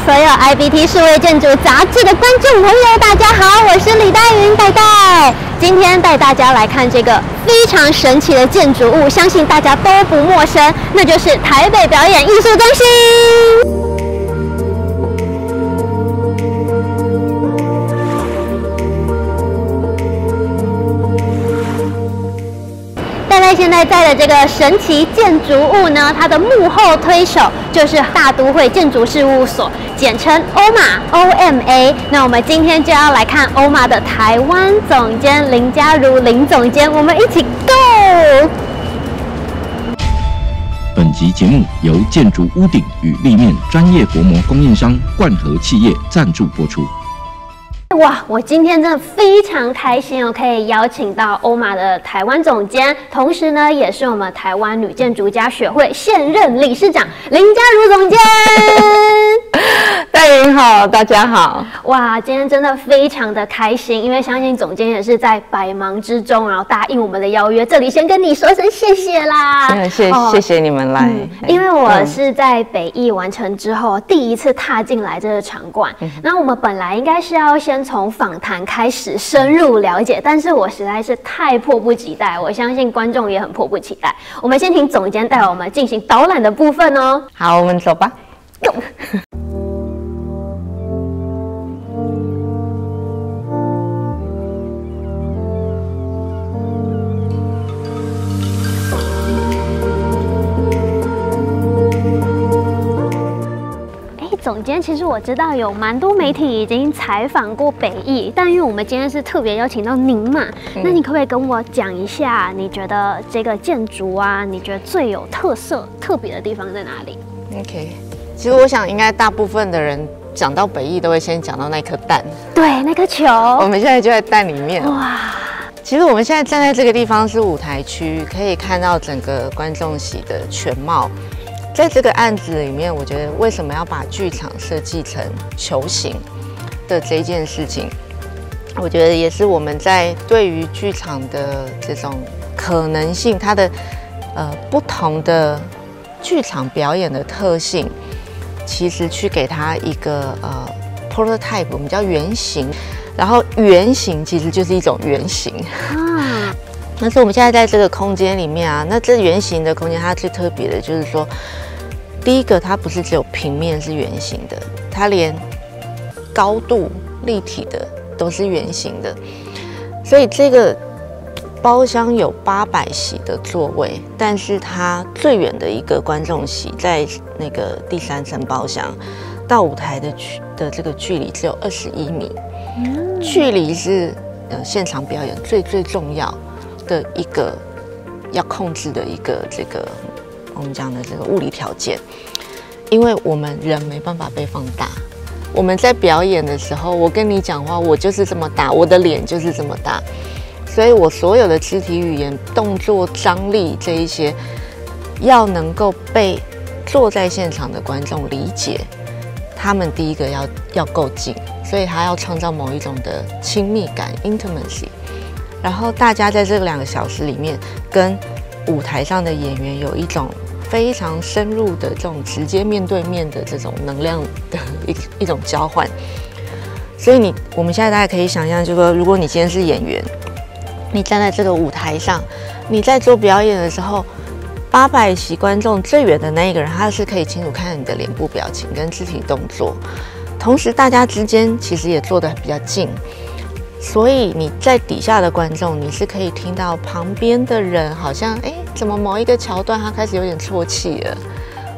所有 IBT 数位建筑杂志的观众朋友，大家好，我是李黛云黛黛。今天带大家来看这个非常神奇的建筑物，相信大家都不陌生，那就是台北表演艺术中心。黛黛现在在的这个神奇建筑物呢，它的幕后推手就是大都会建筑事务所，简称欧玛 OMA。那我们今天就要来看欧玛的台湾总监林嘉如林总监，我们一起 go！ 本集节目由建筑屋顶与立面专业薄膜供应商冠和企业赞助播出。哇，我今天真的非常开心哦，可以邀请到欧玛的台湾总监，同时呢，也是我们台湾女建筑家学会现任理事长林嘉如总监。戴云好，大家好。哇，今天真的非常的开心，因为相信总监也是在百忙之中，然后答应我们的邀约，这里先跟你说声谢谢啦。谢谢你们来。因为我是在北艺完成之后第一次踏进来这个场馆，那我们本来应该是要先从访谈开始深入了解，但是我实在是太迫不及待，我相信观众也很迫不及待。我们先请总监带我们进行导览的部分哦。好，我们走吧。Go！总监，其实我知道有蛮多媒体已经采访过北艺，但因为我们今天是特别邀请到您嘛，那你可不可以跟我讲一下，你觉得这个建筑啊，你觉得最有特色、特别的地方在哪里 ？OK， 其实我想应该大部分的人讲到北艺都会先讲到那颗蛋，对，那颗球。我们现在就在蛋里面。哇！其实我们现在站在这个地方是舞台区，可以看到整个观众席的全貌。在这个案子里面，我觉得为什么要把剧场设计成球形的这件事情，我觉得也是我们在对于剧场的这种可能性，它的不同的剧场表演的特性，其实去给它一个prototype， 我们叫原型，然后原型其实就是一种原型啊。但是我们现在在这个空间里面啊，那这圆形的空间它最特别的就是说，第一个它不是只有平面是圆形的，它连高度立体的都是圆形的，所以这个包厢有800席的座位，但是它最远的一个观众席在那个第3层包厢到舞台的这个距离只有21米，距离是现场表演最重要的一个要控制的一个这个我们讲的这个物理条件，因为我们人没办法被放大。我们在表演的时候，我跟你讲话，我就是这么大，我的脸就是这么大，所以我所有的肢体语言、动作、张力这一些，要能够被坐在现场的观众理解，他们第一个要够近，所以他要创造某一种的亲密感 （intimacy）。然后大家在这2个小时里面，跟舞台上的演员有一种非常深入的这种直接面对面的这种能量的一种交换。所以我们现在大家可以想象，就是说，如果你今天是演员，你站在这个舞台上，你在做表演的时候，800席观众最远的那一个人，他是可以清楚看你的脸部表情跟肢体动作，同时大家之间其实也坐得比较近。所以你在底下的观众，你是可以听到旁边的人好像怎么某一个桥段他开始有点啜泣了，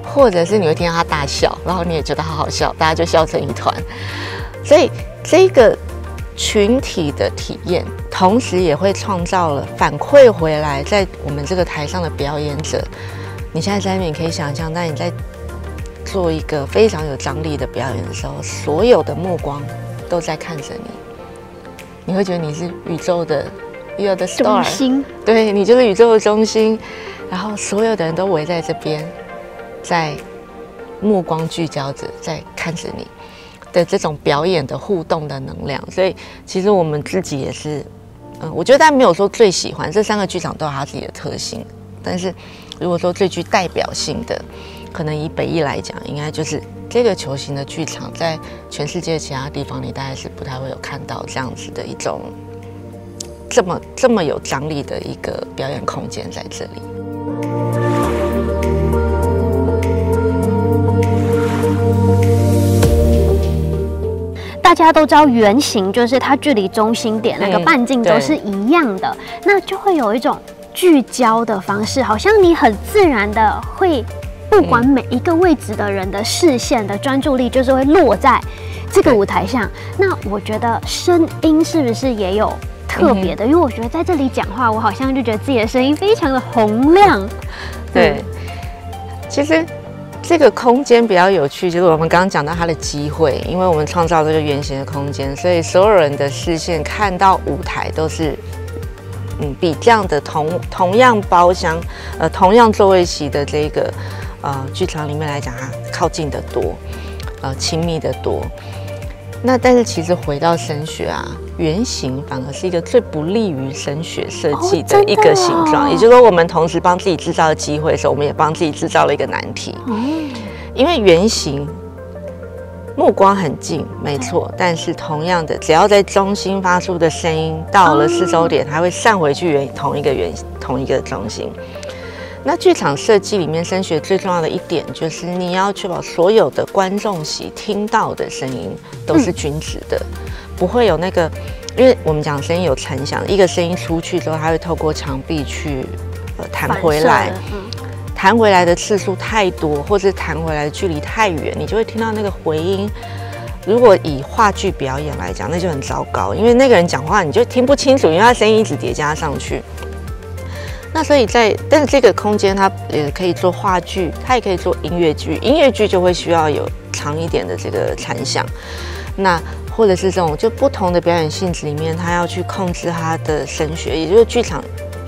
或者是你会听到他大笑，然后你也觉得好好笑，大家就笑成一团。所以这个群体的体验，同时也会创造了反馈回来，在我们这个台上的表演者，你现在在那边可以想象，当你在做一个非常有张力的表演的时候，所有的目光都在看着你。你会觉得你是宇宙的 ，you're the star， 中心，对，你就是宇宙的中心，然后所有的人都围在这边，在目光聚焦着，在看着你的这种表演的互动的能量。所以其实我们自己也是，我觉得大家没有说最喜欢，这3个剧场都有它自己的特性，但是如果说最具代表性的，可能以北艺来讲，应该就是这个球形的剧场，在全世界其他地方你大概是不太会有看到这样子的一种这么有张力的一个表演空间在这里。大家都知道圆形就是它距离中心点那个半径都是一样的，那就会有一种聚焦的方式，好像你很自然的会，不管每一个位置的人的视线的专注力，就是会落在这个舞台上。那我觉得声音是不是也有特别的？因为我觉得在这里讲话，我好像就觉得自己的声音非常的洪亮。对，其实这个空间比较有趣，就是我们刚刚讲到它的机会，因为我们创造这个圆形的空间，所以所有人的视线看到舞台都是，比这样的同样包厢，同样座位席的这个剧场里面来讲，它靠近的多，亲密的多。那但是其实回到声学啊，圆形反而是一个最不利于声学设计的一个形状，也就是说，我们同时帮自己制造了机会的时候，我们也帮自己制造了一个难题。因为圆形目光很近，没错，但是同样的，只要在中心发出的声音到了四周点，它会散回去同一个中心。那剧场设计里面，声学最重要的一点就是你要确保所有的观众席听到的声音都是均值的，不会有那个，因为我们讲声音有残响，一个声音出去之后，它会透过墙壁去弹回来，弹回来的次数太多，或是弹回来的距离太远，你就会听到那个回音。如果以话剧表演来讲，那就很糟糕，因为那个人讲话你就听不清楚，因为他声音一直叠加上去。那所以但是这个空间它也可以做话剧，它也可以做音乐剧，音乐剧就会需要有长一点的这个残响。那或者是这种就不同的表演性质里面，它要去控制它的声学，也就是剧场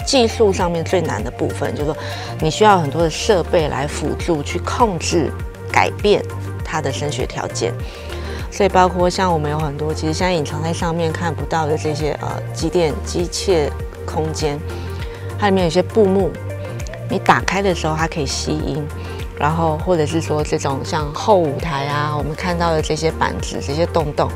技术上面最难的部分，就是说你需要很多的设备来辅助去控制、改变它的声学条件。所以包括像我们有很多其实现在隐藏在上面看不到的这些机械空间。它里面有些布幕，你打开的时候它可以吸音，然后或者是说这种像后舞台啊，我们看到的这些板子、这些洞洞，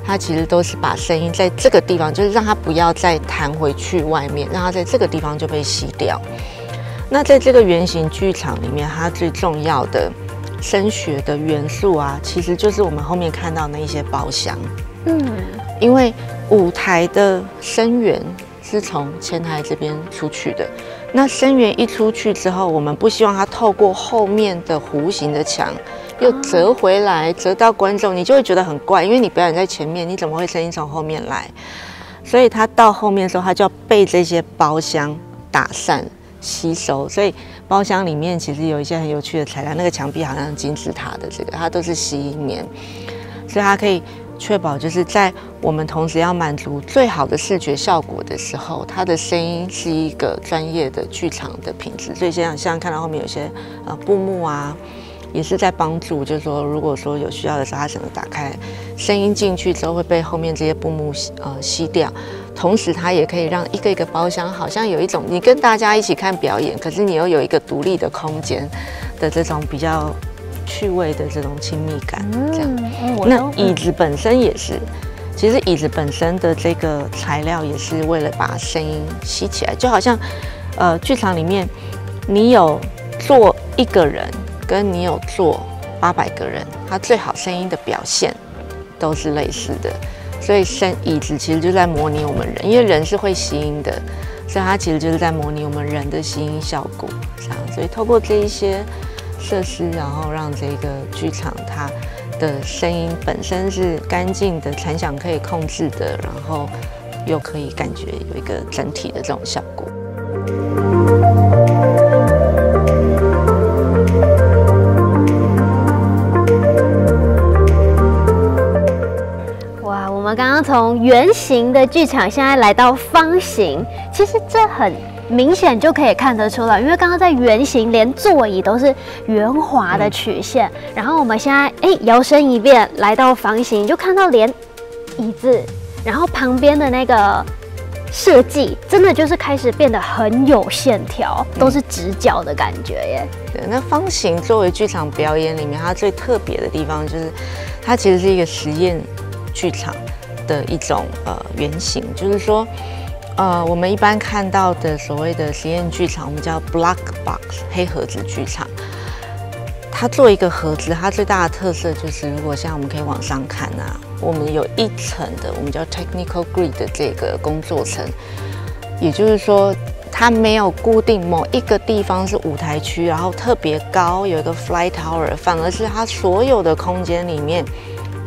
它其实都是把声音在这个地方，就是让它不要再弹回去外面，让它在这个地方就被吸掉。那在这个圆形剧场里面，它最重要的声学的元素啊，其实就是我们后面看到那一些包厢。因为舞台的声源是从前台这边出去的，那声源一出去之后，我们不希望它透过后面的弧形的墙又折回来，折到观众，你就会觉得很怪，因为你表演在前面，你怎么会声音从后面来？所以它到后面的时候，它就要被这些包厢打散吸收。所以包厢里面其实有一些很有趣的材料，那个墙壁好像金字塔的这个，它都是吸音棉，所以它可以确保就是在我们同时要满足最好的视觉效果的时候，它的声音是一个专业的剧场的品质。所以像看到后面有些布幕啊，也是在帮助，就是说如果说有需要的时候，它整个打开，声音进去之后会被后面这些布幕吸掉，同时它也可以让一个一个包厢好像有一种你跟大家一起看表演，可是你又有一个独立的空间的这种比较趣味的这种亲密感，这样。那椅子本身也是，其实椅子本身的这个材料也是为了把声音吸起来，就好像剧场里面你有坐一个人，跟你有坐800个人，它最好声音的表现都是类似的。所以椅子其实就在模拟我们人，因为人是会吸音的，所以它其实就是在模拟我们人的吸音效果。这样，所以透过这一些设施，然后让这个剧场它的声音本身是干净的，残响可以控制的，然后又可以感觉有一个整体的这种效果。哇，我们刚刚从圆形的剧场现在来到方形，其实这很明显就可以看得出来，因为刚刚在圆形连座椅都是圆滑的曲线，然后我们现在摇身一变来到方形，就看到连椅子，然后旁边的那个设计真的就是开始变得很有线条，都是直角的感觉耶。对，那方形作为剧场表演里面，它最特别的地方就是，它其实是一个实验剧场的一种原型，就是说，我们一般看到的所谓的实验剧场，我们叫 black box 黑盒子剧场。它做一个盒子，它最大的特色就是，如果像我们可以往上看啊，我们有一层的我们叫 technical grid 的这个工作层，也就是说，它没有固定某一个地方是舞台区，然后特别高有一个 fly tower， 反而是它所有的空间里面，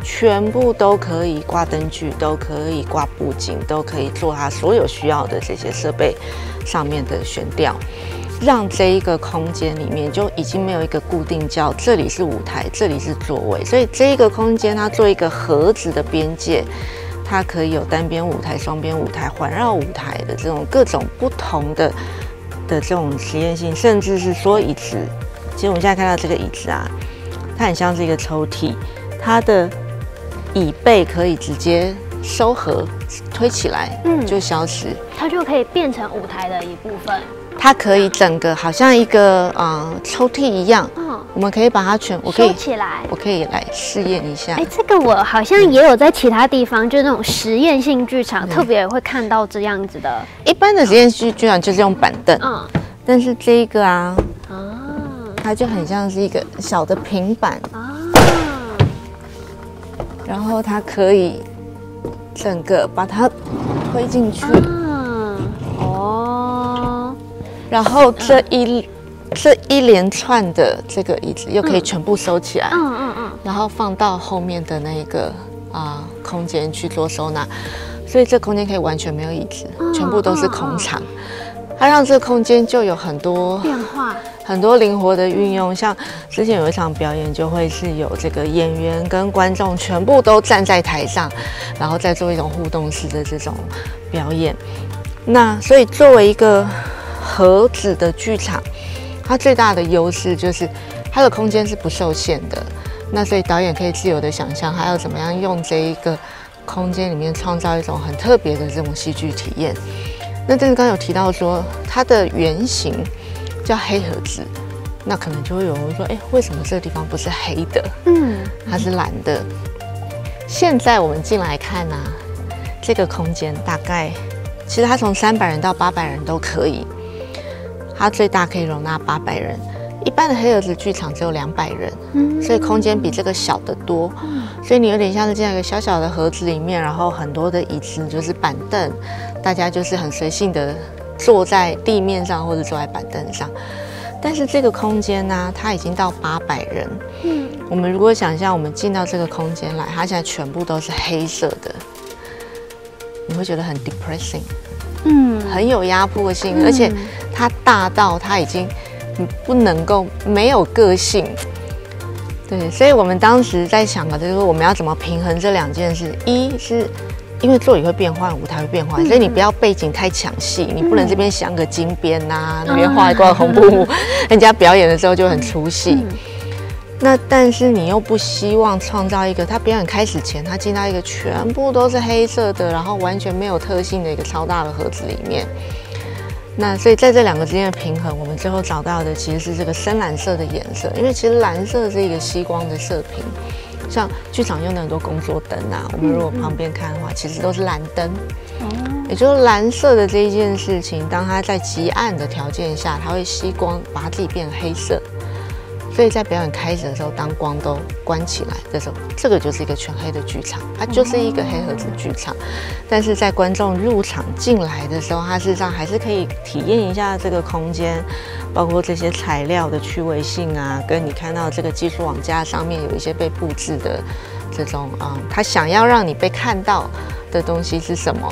全部都可以挂灯具，都可以挂布景，都可以做它所有需要的这些设备上面的悬吊。让这一个空间里面就已经没有一个固定叫这里是舞台，这里是座位，所以这一个空间它做一个盒子的边界，它可以有单边舞台、双边舞台、环绕舞台的这种各种不同的这种实验性，甚至是说椅子。其实我们现在看到这个椅子啊，它很像是一个抽屉，它的椅背可以直接收合推起来，就消失，它就可以变成舞台的一部分。它可以整个好像一个抽屉一样，我们可以把它我可以收起来，我可以来试验一下。这个我好像也有在其他地方，就是那种实验性剧场，特别会看到这样子的。一般的实验性剧场就是用板凳，但是这一个它就很像是一个小的平板然后它可以整个把它推进去。然后这一连串的这个椅子又可以全部收起来，然后放到后面的那个空间去做收纳，所以这空间可以完全没有椅子，全部都是空场。它让这个空间就有很多变化，很多灵活的运用。像之前有一场表演，就会是有这个演员跟观众全部都站在台上，然后再做一种互动式的这种表演。那所以作为一个盒子的剧场，它最大的优势就是它的空间是不受限的。那所以导演可以自由的想象，他要怎么样用这一个空间里面创造一种很特别的这种戏剧体验。那但是刚刚有提到说，它的原型叫黑盒子，那可能就会有人说，为什么这个地方不是黑的？它是蓝的。现在我们进来看啊，这个空间大概其实它从300人到800人都可以。它最大可以容纳800人，一般的黑盒子剧场只有200人，所以空间比这个小得多。所以你有点像是进一个小小的盒子里面，然后很多的椅子就是板凳，大家就是很随性的坐在地面上或者坐在板凳上。但是这个空间呢，它已经到800人。我们如果想象我们进到这个空间来，它现在全部都是黑色的，你会觉得很 depressing。很有压迫性，而且它大到它已经不能够没有个性。对，所以我们当时在想的就是我们要怎么平衡这两件事。一是因为座椅会变换，舞台会变换，所以你不要背景太抢戏，你不能这边镶个金边啊，那边画一挂红布幕，人家表演的时候就很出戏。那但是你又不希望创造一个他表演开始前他进到一个全部都是黑色的，然后完全没有特性的一个超大的盒子里面。那所以在这两个之间的平衡，我们最后找到的其实是这个深蓝色的颜色，因为其实蓝色是一个吸光的射频，像剧场用的很多工作灯啊，我们如果旁边看的话，其实都是蓝灯。也就是蓝色的这一件事情，当它在极暗的条件下，它会吸光，把它自己变成黑色。所以在表演开始的时候，当光都关起来的时候，这个就是一个全黑的剧场，它就是一个黑盒子剧场。但是在观众入场进来的时候，它事实上还是可以体验一下这个空间，包括这些材料的趣味性啊，跟你看到这个技术网架上面有一些被布置的这种他想要让你被看到的东西是什么，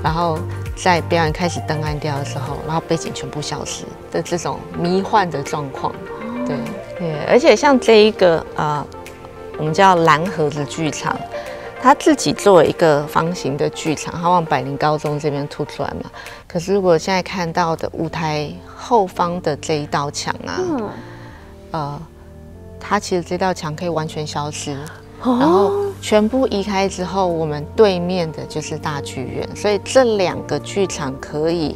然后在表演开始灯暗掉的时候，然后背景全部消失的这种迷幻的状况。对对，而且像这一个我们叫蓝盒子剧场，它自己作为一个方形的剧场，它往百灵高中这边凸出来嘛。可是如果现在看到的舞台后方的这一道墙啊，它其实这道墙可以完全消失，然后全部移开之后，我们对面的就是大剧院，所以这2个剧场可以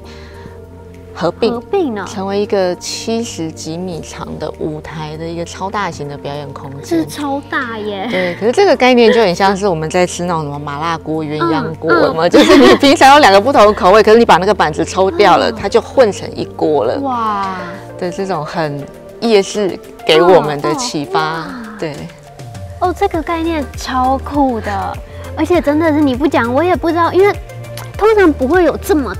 合并呢，成为一个70几米长的舞台的一个超大型的表演空间，是超大耶。对，可是这个概念就很像是我们在吃那种什么麻辣锅、鸳鸯锅嘛，就是你平常有2个不同的口味，可是你把那个板子抽掉了，它就混成一锅了。哇，对，这种很夜市给我们的启发，对。哦，这个概念超酷的，而且真的是你不讲我也不知道，因为通常不会有这么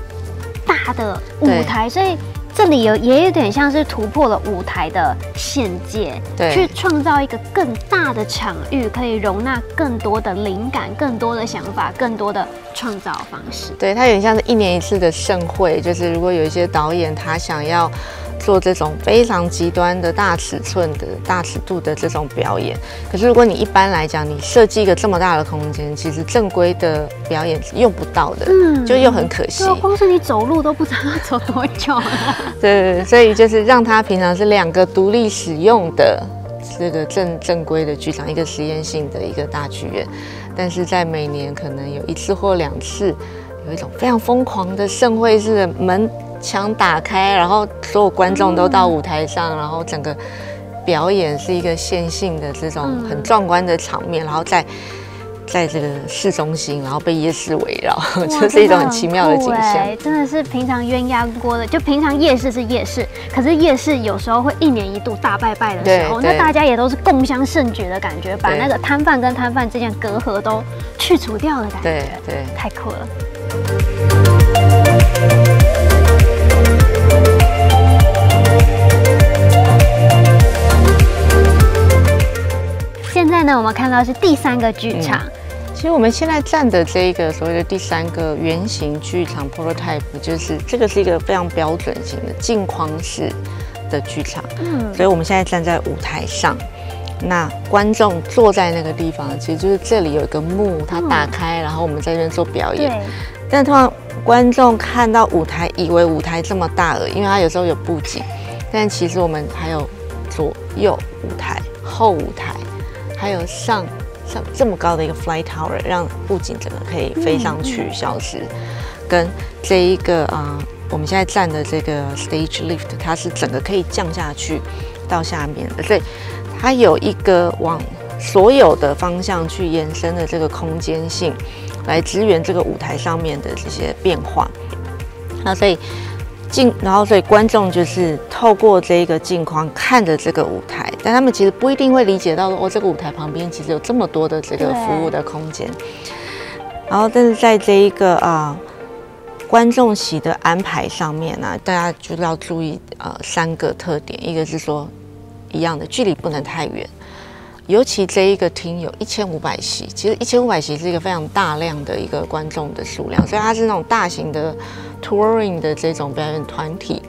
大的舞台，所以这里也有点像是突破了舞台的限界，去创造一个更大的场域，可以容纳更多的灵感、更多的想法、更多的创造方式。对，它有点像是1年1次的盛会，就是如果有一些导演他想要做这种非常极端的大尺寸的大尺度的这种表演，可是如果你一般来讲，你设计一个这么大的空间，其实正规的表演是用不到的，就又很可惜。对，光是你走路都不知道要走多久了。对，所以就是让它平常是2个独立使用的这个正规的剧场，一个实验性的一个大剧院，但是在每年可能有1次或2次，有一种非常疯狂的盛会式的门墙打开，然后所有观众都到舞台上，然后整个表演是一个线性的这种很壮观的场面，然后在这个市中心，然后被夜市围绕，就是一种很奇妙的景象。真的是平常鸳鸯锅的，就平常夜市是夜市，可是夜市有时候会1年1度大拜拜的时候，那大家也都是共襄盛举的感觉，把那个摊贩跟摊贩之间隔阂都去除掉的感觉，对，太酷了。现在呢，我们看到是第3个剧场。其实我们现在站的这一个所谓的第3个圆形剧场 prototype， 就是这个是一个非常标准型的镜框式的剧场。所以我们现在站在舞台上，那观众坐在那个地方，其实就是这里有一个幕，它打开，然后我们在这边做表演。但通常观众看到舞台，以为舞台这么大了，因为它有时候有布景，但其实我们还有左右舞台、后舞台。还有上这么高的一个 fly tower， 让布景整个可以飞上去消失，跟这一个我们现在站的这个 stage lift， 它是整个可以降下去到下面的，所以它有一个往所有的方向去延伸的这个空间性，来支援这个舞台上面的这些变化。那所以所以观众就是透过这个镜框看着这个舞台，但他们其实不一定会理解到这个舞台旁边其实有这么多的这个服务的空间。然后，但是在这一个观众席的安排上面呢，大家就要注意3个特点，一个是说一样的距离不能太远。尤其这一个厅有1500席，其实1500席是一个非常大量的一个观众的数量，所以它是那种大型的 touring 的这种表演团体，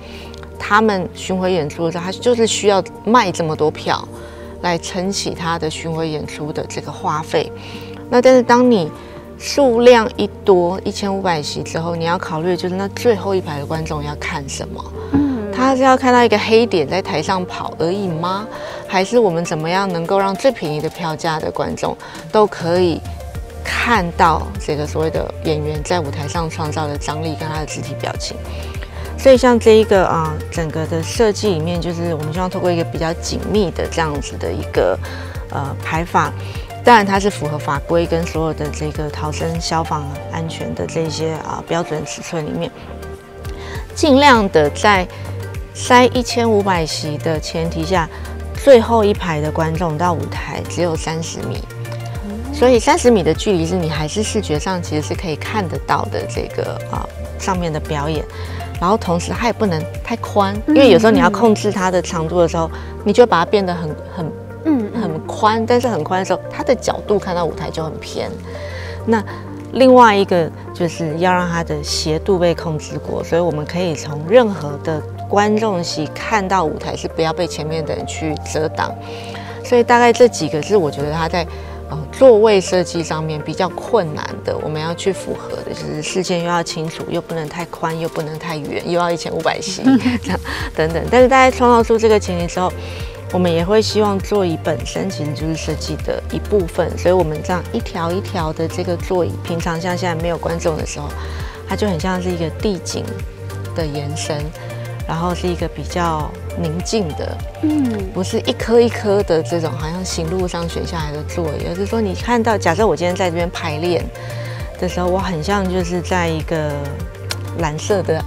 他们巡回演出的时候，他就是需要卖这么多票来撑起他的巡回演出的这个花费。那但是当你数量一多1500席之后，你要考虑就是那最后一排的观众要看什么？他是要看到一个黑点在台上跑而已吗？还是我们怎么样能够让最便宜的票价的观众都可以看到这个所谓的演员在舞台上创造的张力跟他的肢体表情？所以像这一个整个的设计里面，就是我们希望透过一个比较紧密的这样子的一个排法，当然它是符合法规跟所有的这个逃生消防安全的这些标准尺寸里面，尽量的在塞1500席的前提下，最后一排的观众到舞台只有30米，所以30米的距离是你还是视觉上其实是可以看得到的这个上面的表演，然后同时它也不能太宽，因为有时候你要控制它的长度的时候，你就把它变得很宽，但是很宽的时候，它的角度看到舞台就很偏。那另外一个就是要让它的斜度被控制过，所以我们可以从任何的观众席看到舞台是不要被前面的人去遮挡。所以大概这几个是我觉得它在座位设计上面比较困难的，我们要去符合的就是视线又要清楚，又不能太宽，又不能太远，又要1500席这样等等。但是大家创造出这个前提之后，我们也会希望座椅本身其实就是设计的一部分，所以我们这样一条一条的这个座椅，平常像现在没有观众的时候，它就很像是一个地景的延伸，然后是一个比较宁静的，不是一颗一颗的这种好像行路上选下来的座椅，而是说你看到，假设我今天在这边排练的时候，我很像就是在一个蓝色的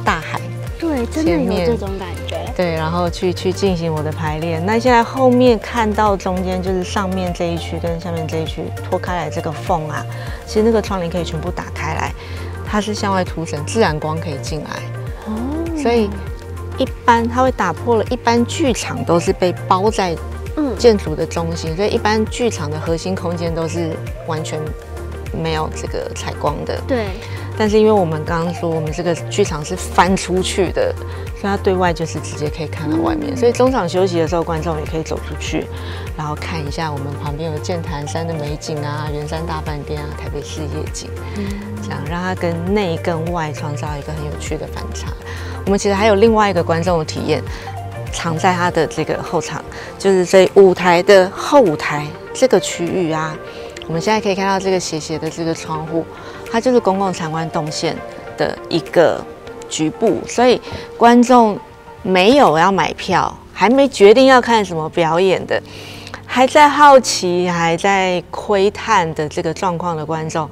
大海。对，真的有这种感觉。对，然后去进行我的排练。那现在后面看到中间就是上面这一区跟下面这一区拖开来这个缝啊，其实那个窗帘可以全部打开来，它是向外凸显，自然光可以进来。所以一般它会打破了一般剧场都是被包在建筑的中心，所以一般剧场的核心空间都是完全没有这个采光的。对。但是因为我们刚刚说我们这个剧场是翻出去的，所以它对外就是直接可以看到外面。所以中场休息的时候，观众也可以走出去，然后看一下我们旁边有剑潭山的美景啊、圆山大饭店啊、台北市夜景，这样让它跟内跟外创造一个很有趣的反差。我们其实还有另外一个观众的体验，藏在它的这个后场，就是在舞台的后舞台这个区域啊。我们现在可以看到这个斜斜的这个窗户，它就是公共参观动线的一个局部，所以观众没有要买票，还没决定要看什么表演的，还在好奇、还在窥探的这个状况的观众，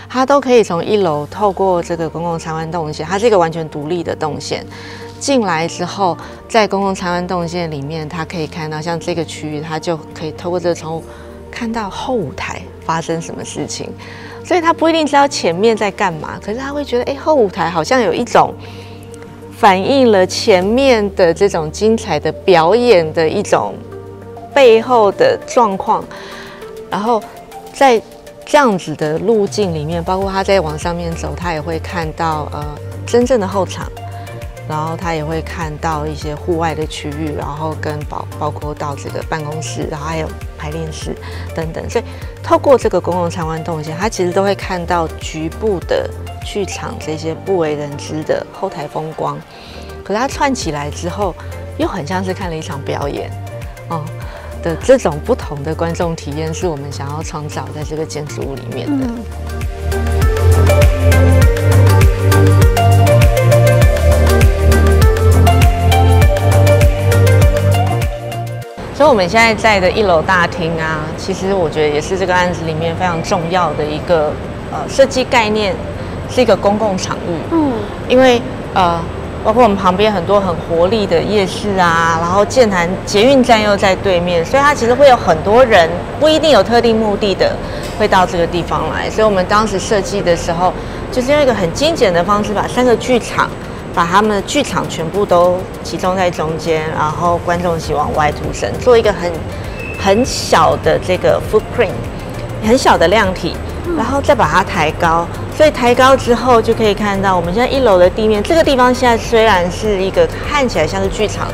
他都可以从1楼透过这个公共参观动线，它是一个完全独立的动线。进来之后，在公共参观动线里面，他可以看到像这个区域，他就可以透过这个窗户看到后舞台发生什么事情，所以他不一定知道前面在干嘛，可是他会觉得，后舞台好像有一种反映了前面的这种精彩的表演的一种背后的状况，然后在这样子的路径里面，包括他在往上面走，他也会看到真正的后场。然后他也会看到一些户外的区域，然后跟包括到这个办公室，然后还有排练室等等。所以透过这个公共参观动线，他其实都会看到局部的剧场这些不为人知的后台风光。可是它串起来之后，又很像是看了一场表演的这种不同的观众体验，是我们想要创造在这个建筑物里面的。所以我们现在在的1楼大厅啊，其实我觉得也是这个案子里面非常重要的一个设计概念，是一个公共场域。因为包括我们旁边很多很活力的夜市啊，然后剑潭捷运站又在对面，所以它其实会有很多人，不一定有特定目的的会到这个地方来。所以我们当时设计的时候，就是用一个很精简的方式，把3个剧场。把他们的剧场全部都集中在中间，然后观众席往外凸升，做一个很小的这个 footprint， 很小的量体，然后再把它抬高。所以抬高之后，就可以看到我们现在1楼的地面，这个地方现在虽然是一个看起来像是剧场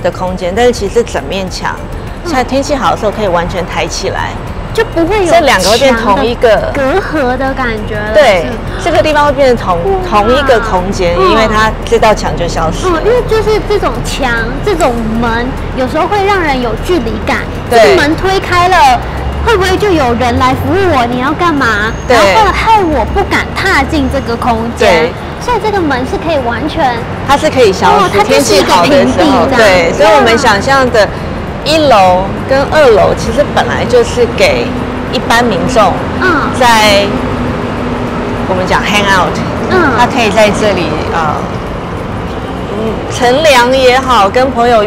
的空间，但是其实这整面墙，现在天气好的时候可以完全抬起来。就不会有这2个会变同一个隔阂的感觉了。对，这个地方会变成同一个空间，因为它这道墙就消失了。因为就是这种墙、这种门，有时候会让人有距离感。对，这个门推开了，会不会就有人来服务我？你要干嘛？对，然后害我不敢踏进这个空间。所以这个门是可以完全，它是可以消失。天气好的时候，对，所以我们想象的。1楼跟2楼其实本来就是给一般民众，在我们讲 hang out，他可以在这里乘凉也好，跟朋友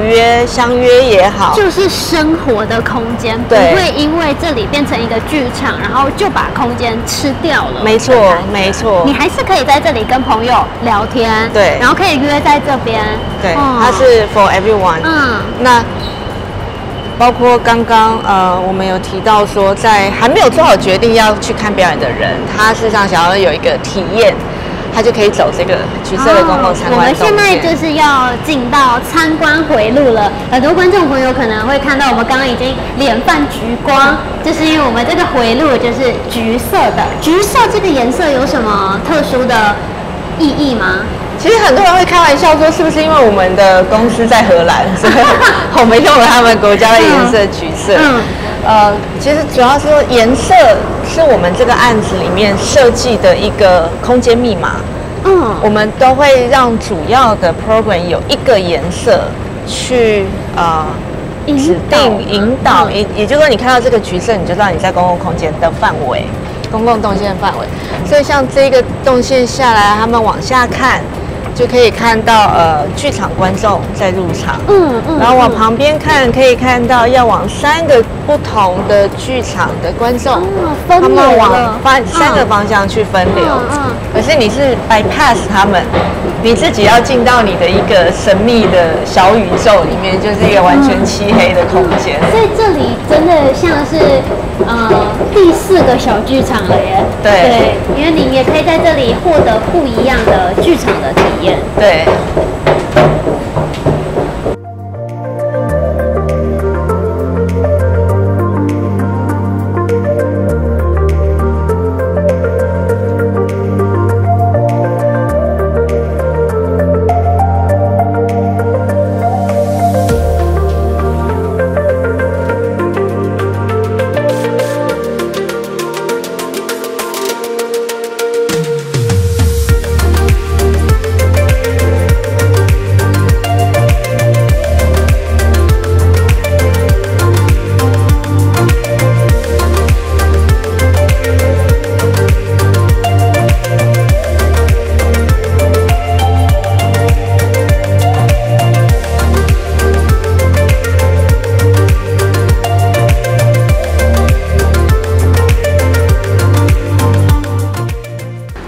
相约也好，就是生活的空间，不会因为这里变成一个剧场，然后就把空间吃掉了。没错，没错，你还是可以在这里跟朋友聊天，对，然后可以约在这边，对，它是 for everyone，那。包括刚刚我们有提到说，在还没有做好决定要去看表演的人，他事实上想要有一个体验，他就可以走这个橘色的公共参观动线。我们现在就是要进到参观回路了，很多观众朋友可能会看到我们刚刚已经脸泛橘光，就是因为我们这个回路就是橘色的。橘色这个颜色有什么特殊的意义吗？其实很多人会开玩笑说，是不是因为我们的公司在荷兰，所以我们用了他们国家的颜色橘色？其实主要是说颜色是我们这个案子里面设计的一个空间密码。我们都会让主要的 program 有一个颜色去指定引导，也就是说你看到这个橘色，你就知道你在公共空间的范围。公共动线范围，所以像这个动线下来，他们往下看，就可以看到剧场观众在入场，然后往旁边看，可以看到要往3个不同的剧场的观众，他们往3个方向去分流，可是你是 bypass 他们，你自己要进到你的一个神秘的小宇宙里面，就是一个完全漆黑的空间。所以这里真的像是第4个小剧场了耶。对，因为你也可以在这里获得不一样的剧场的体验。对。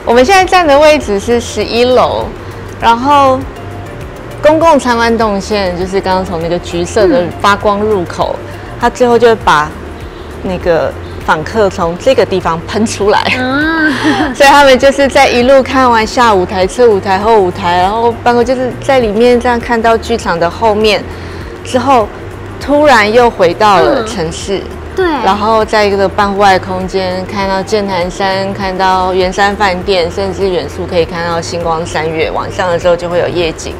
我们现在站的位置是11楼，然后公共参观动线就是刚刚从那个橘色的发光入口，它最后就会把那个访客从这个地方喷出来，所以他们就是在一路看完下舞台、侧舞台、后舞台，然后包括就是在里面这样看到剧场的后面之后，突然又回到了城市。对，然后在一个半户外空间看到剑潭山，看到圆山饭店，甚至远处可以看到星光三月。晚上的时候就会有夜景。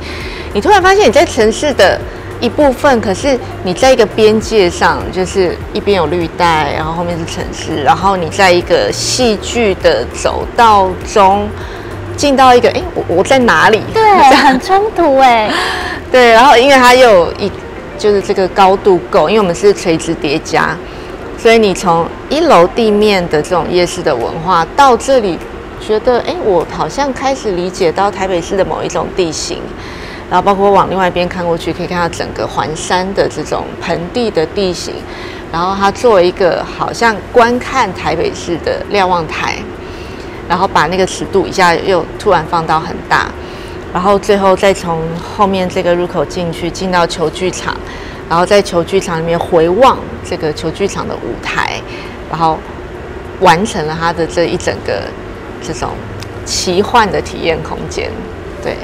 你突然发现你在城市的一部分，可是你在一个边界上，就是一边有绿带，然后后面是城市，然后你在一个戏剧的走道中进到一个，我在哪里？对，很冲突哎。对，然后因为它又有就是这个高度够，因为我们是垂直叠加。所以你从1楼地面的这种夜市的文化到这里，觉得我好像开始理解到台北市的某一种地形，然后包括往另外一边看过去，可以看到整个环山的这种盆地的地形，然后它作为一个好像观看台北市的瞭望台，然后把那个尺度一下又突然放到很大，然后最后再从后面这个入口进到球剧场。然后在球剧场里面回望这个球剧场的舞台，然后完成了它的这一整个这种奇幻的体验空间，对。